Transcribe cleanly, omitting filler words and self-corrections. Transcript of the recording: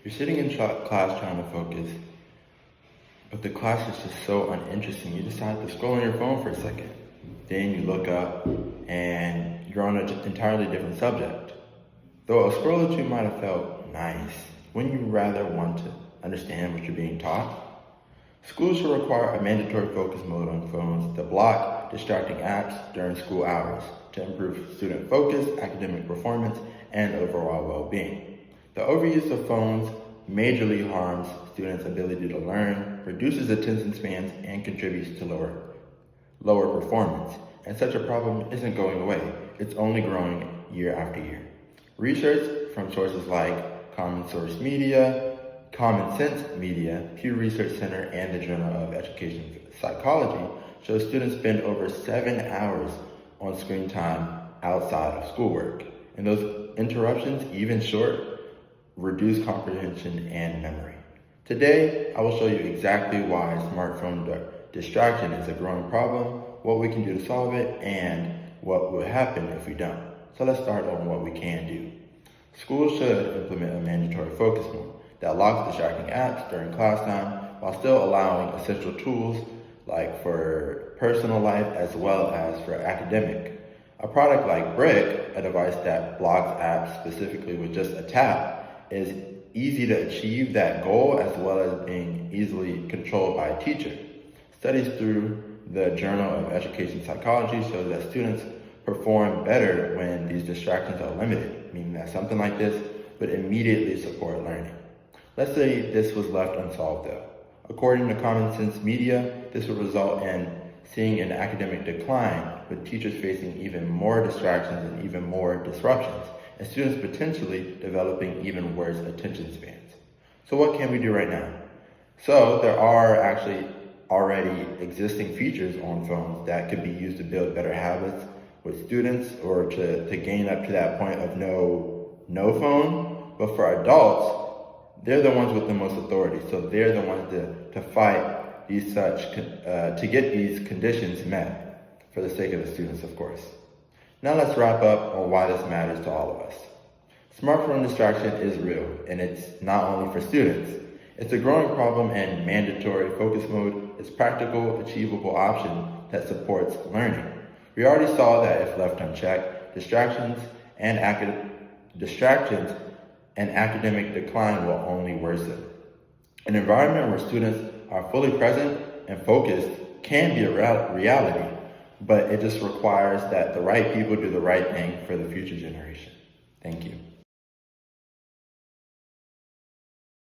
You're sitting in class trying to focus, but the class is just so uninteresting. You decide to scroll on your phone for a second. Then you look up and you're on an entirely different subject. Though a scroll or two might have felt nice, wouldn't you rather want to understand what you're being taught? Schools should require a mandatory focus mode on phones to block distracting apps during school hours to improve student focus, academic performance, and overall well-being. The overuse of phones majorly harms students' ability to learn, reduces attention spans, and contributes to lower performance. And such a problem isn't going away. It's only growing year after year. Research from sources like Common Sense Media, Pew Research Center, and the Journal of Education Psychology shows students spend over 7 hours on screen time outside of schoolwork. And those interruptions, even short, reduce comprehension and memory. Today, I will show you exactly why smartphone distraction is a growing problem, what we can do to solve it, and what will happen if we don't. So let's start on what we can do. Schools should implement a mandatory focus mode that locks distracting apps during class time while still allowing essential tools like for personal life as well as for academic. A product like Brick, a device that blocks apps specifically with just a tap, is easy to achieve that goal as well as being easily controlled by a teacher. Studies through the Journal of Education Psychology show that students perform better when these distractions are limited, meaning that something like this would immediately support learning. Let's say this was left unsolved though. According to Common Sense Media, this would result in seeing an academic decline with teachers facing even more distractions and even more disruptions, and students potentially developing even worse attention spans. So what can we do right now? So there are actually already existing features on phones that could be used to build better habits with students or to gain up to that point of no phone. But for adults, they're the ones with the most authority. So they're the ones to fight to get these conditions met for the sake of the students, of course. Now let's wrap up on why this matters to all of us. Smartphone distraction is real, and it's not only for students. It's a growing problem, and mandatory focus mode is a practical, achievable option that supports learning. We already saw that if left unchecked, distractions and academic decline will only worsen. An environment where students are fully present and focused can be a reality, but it just requires that the right people do the right thing for the future generation. Thank you.